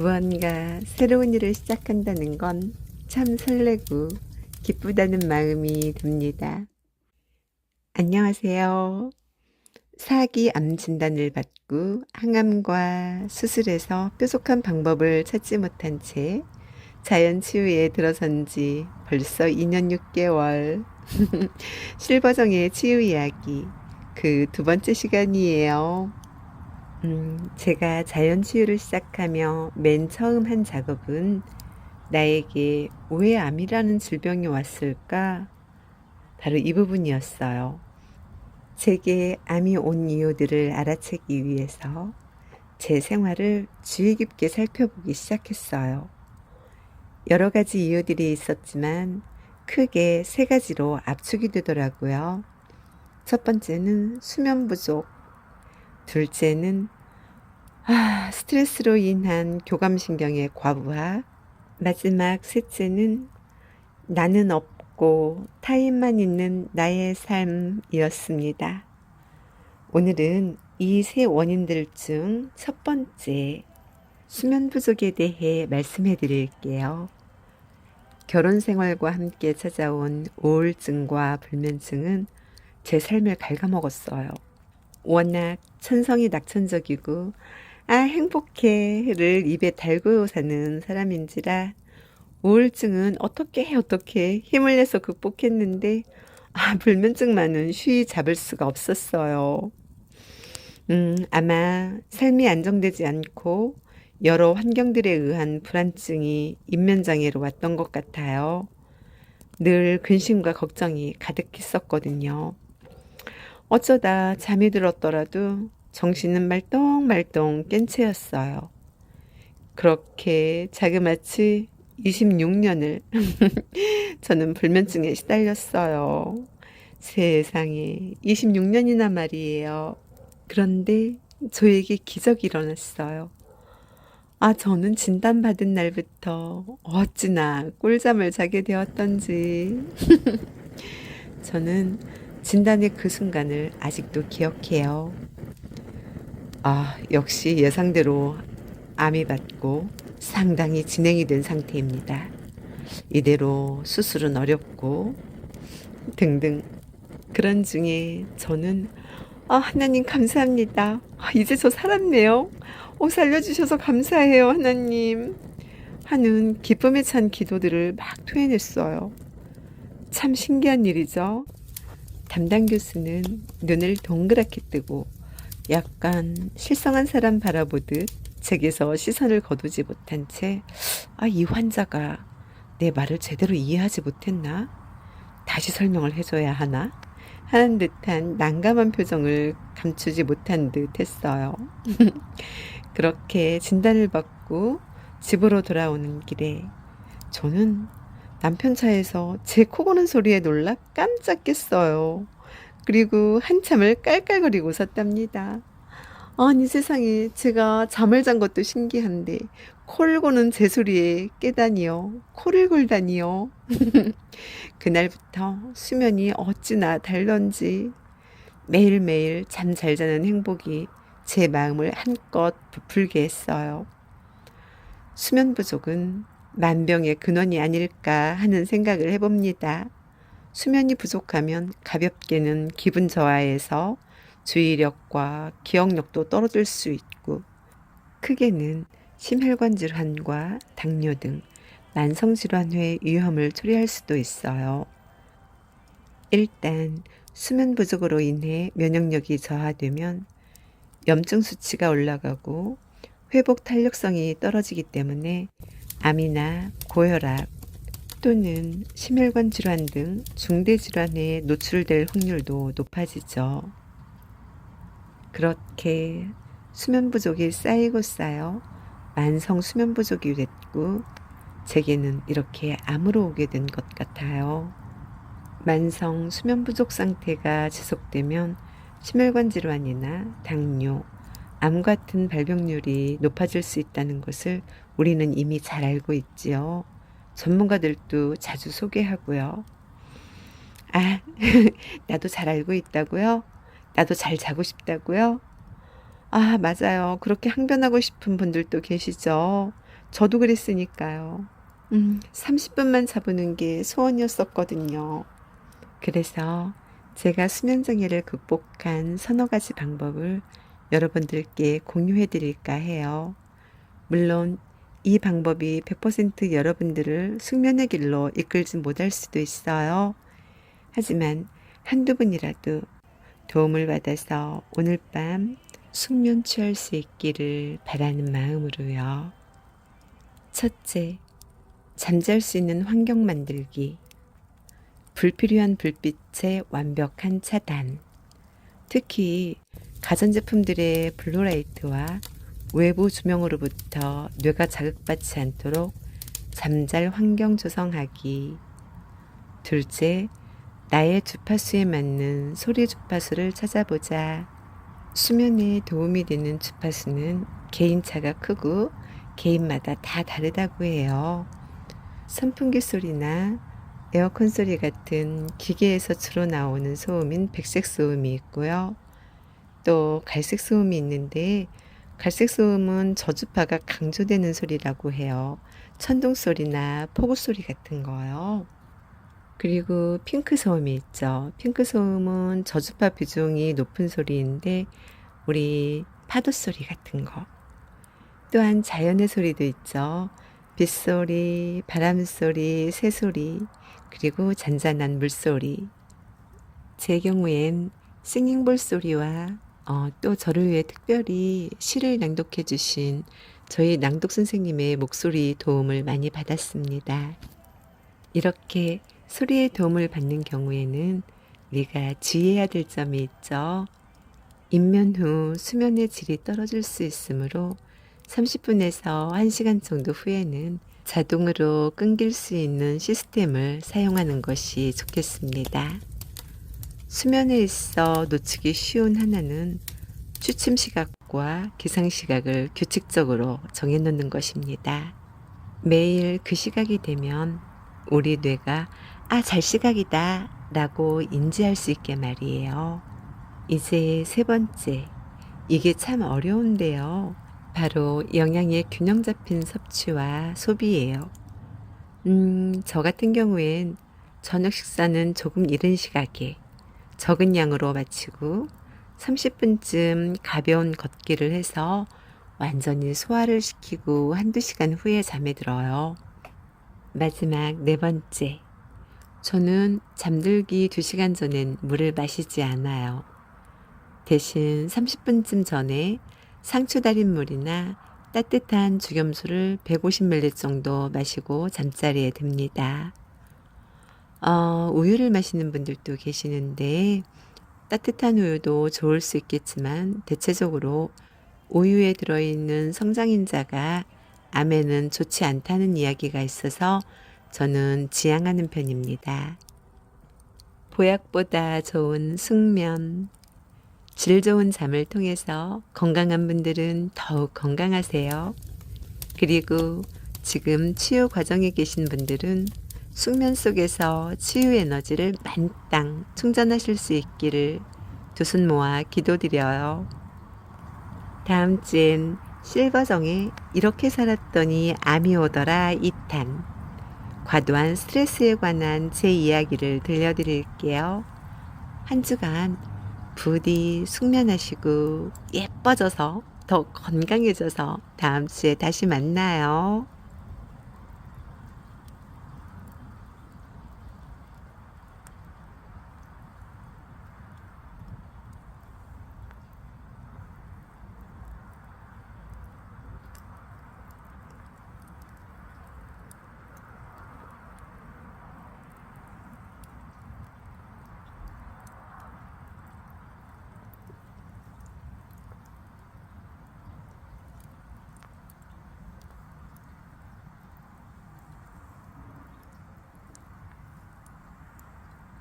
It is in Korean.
무언가 새로운 일을 시작한다는 건 참 설레고 기쁘다는 마음이 듭니다. 안녕하세요. 사기 암 진단을 받고 항암과 수술에서 뾰족한 방법을 찾지 못한 채 자연 치유에 들어선 지 벌써 2년 6개월. 실버정의 치유 이야기 그 두 번째 시간이에요. 제가 자연 치유를 시작하며 맨 처음 한 작업은 나에게 왜 암이라는 질병이 왔을까? 바로 이 부분이었어요. 제게 암이 온 이유들을 알아채기 위해서 제 생활을 주의 깊게 살펴보기 시작했어요. 여러 가지 이유들이 있었지만 크게 세 가지로 압축이 되더라고요. 첫 번째는 수면 부족, 둘째는 스트레스로 인한 교감신경의 과부하, 마지막 셋째는 나는 없고 타인만 있는 나의 삶이었습니다. 오늘은 이 세 원인들 중 첫 번째, 수면 부족에 대해 말씀해 드릴게요. 결혼 생활과 함께 찾아온 우울증과 불면증은 제 삶을 갉아먹었어요. 워낙 천성이 낙천적이고 행복해를 입에 달고 사는 사람인지라 우울증은 어떻게 힘을 내서 극복했는데 불면증만은 쉬이 잡을 수가 없었어요. 아마 삶이 안정되지 않고 여러 환경들에 의한 불안증이 인면장애로 왔던 것 같아요. 늘 근심과 걱정이 가득했었거든요. 어쩌다 잠이 들었더라도 정신은 말똥말똥 깬 채였어요. 그렇게 자그마치 26년을 저는 불면증에 시달렸어요. 세상에 26년이나 말이에요. 그런데 저에게 기적이 일어났어요. 저는 진단받은 날부터 어찌나 꿀잠을 자게 되었던지. 저는 진단의 그 순간을 아직도 기억해요. 역시 예상대로 암이 받고 상당히 진행이 된 상태입니다. 이대로 수술은 어렵고 등등. 그런 중에 저는 하나님 감사합니다. 이제 저 살았네요. 살려주셔서 감사해요, 하나님. 하는 기쁨에 찬 기도들을 막 토해냈어요. 참 신기한 일이죠. 담당 교수는 눈을 동그랗게 뜨고 약간 실성한 사람 바라보듯 제게서 시선을 거두지 못한 채 이 환자가 내 말을 제대로 이해하지 못했나? 다시 설명을 해줘야 하나? 하는 듯한 난감한 표정을 감추지 못한 듯 했어요. 그렇게 진단을 받고 집으로 돌아오는 길에 저는 남편 차에서 제 코 고는 소리에 놀라 깜짝 깼어요. 그리고 한참을 깔깔거리고 웃었답니다. 아니 세상에, 제가 잠을 잔 것도 신기한데 코를 고는 제 소리에 깨다니요. 코를 골다니요. 그날부터 수면이 어찌나 달던지 매일매일 잠 잘 자는 행복이 제 마음을 한껏 부풀게 했어요. 수면 부족은 만병의 근원이 아닐까 하는 생각을 해봅니다. 수면이 부족하면 가볍게는 기분 저하에서 주의력과 기억력도 떨어질 수 있고, 크게는 심혈관 질환과 당뇨 등 만성질환의 위험을 초래할 수도 있어요. 일단 수면 부족으로 인해 면역력이 저하되면 염증 수치가 올라가고 회복 탄력성이 떨어지기 때문에 암이나 고혈압 또는 심혈관 질환 등 중대 질환에 노출될 확률도 높아지죠. 그렇게 수면 부족이 쌓이고 쌓여 만성 수면 부족이 됐고 제게는 이렇게 암으로 오게 된 것 같아요. 만성 수면 부족 상태가 지속되면 심혈관 질환이나 당뇨, 암 같은 발병률이 높아질 수 있다는 것을 우리는 이미 잘 알고 있지요. 전문가들도 자주 소개하고요. 나도 잘 알고 있다고요? 나도 잘 자고 싶다고요? 맞아요. 그렇게 항변하고 싶은 분들도 계시죠. 저도 그랬으니까요. 30분만 자보는 게 소원이었었거든요. 그래서 제가 수면장애를 극복한 서너 가지 방법을 여러분들께 공유해 드릴까 해요. 물론 이 방법이 100% 여러분들을 숙면의 길로 이끌지 못할 수도 있어요. 하지만 한두 분이라도 도움을 받아서 오늘 밤 숙면 취할 수 있기를 바라는 마음으로요. 첫째, 잠잘 수 있는 환경 만들기. 불필요한 불빛의 완벽한 차단. 특히 가전제품들의 블루라이트와 외부 조명으로부터 뇌가 자극받지 않도록 잠잘 환경 조성하기. 둘째, 나의 주파수에 맞는 소리 주파수를 찾아보자. 수면에 도움이 되는 주파수는 개인차가 크고 개인마다 다 다르다고 해요. 선풍기 소리나 에어컨 소리 같은 기계에서 주로 나오는 소음인 백색 소음이 있고요. 또 갈색 소음이 있는데 갈색 소음은 저주파가 강조되는 소리라고 해요. 천둥 소리나 폭우 소리 같은 거요. 그리고 핑크 소음이 있죠. 핑크 소음은 저주파 비중이 높은 소리인데 우리 파도 소리 같은 거. 또한 자연의 소리도 있죠. 빗소리, 바람소리, 새소리, 그리고 잔잔한 물소리. 제 경우엔 싱잉볼 소리와 또 저를 위해 특별히 시를 낭독해 주신 저희 낭독 선생님의 목소리 도움을 많이 받았습니다. 이렇게 소리의 도움을 받는 경우에는 우리가 주의해야 될 점이 있죠. 입면 후 수면의 질이 떨어질 수 있으므로 30분에서 1시간 정도 후에는 자동으로 끊길 수 있는 시스템을 사용하는 것이 좋겠습니다. 수면에 있어 놓치기 쉬운 하나는 취침 시각과 기상 시각을 규칙적으로 정해놓는 것입니다. 매일 그 시각이 되면 우리 뇌가 잘 시각이다 라고 인지할 수 있게 말이에요. 이제 세 번째, 이게 참 어려운데요. 바로 영양의 균형 잡힌 섭취와 소비예요. 저 같은 경우엔 저녁 식사는 조금 이른 시각에 적은 양으로 마치고 30분쯤 가벼운 걷기를 해서 완전히 소화를 시키고 한두 시간 후에 잠에 들어요. 마지막 네 번째, 저는 잠들기 2시간 전엔 물을 마시지 않아요. 대신 30분쯤 전에 상추 달인 물이나 따뜻한 죽염수를 150ml 정도 마시고 잠자리에 듭니다. 우유를 마시는 분들도 계시는데 따뜻한 우유도 좋을 수 있겠지만 대체적으로 우유에 들어있는 성장인자가 암에는 좋지 않다는 이야기가 있어서 저는 지양하는 편입니다. 보약보다 좋은 숙면. 질 좋은 잠을 통해서 건강한 분들은 더욱 건강하세요. 그리고 지금 치유 과정에 계신 분들은 숙면 속에서 치유 에너지를 만땅 충전하실 수 있기를 두 손 모아 기도드려요. 다음 주엔 실버정에 이렇게 살았더니 암이 오더라 2탄. 과도한 스트레스에 관한 제 이야기를 들려드릴게요. 한 주간 부디 숙면하시고 예뻐져서 더 건강해져서 다음 주에 다시 만나요.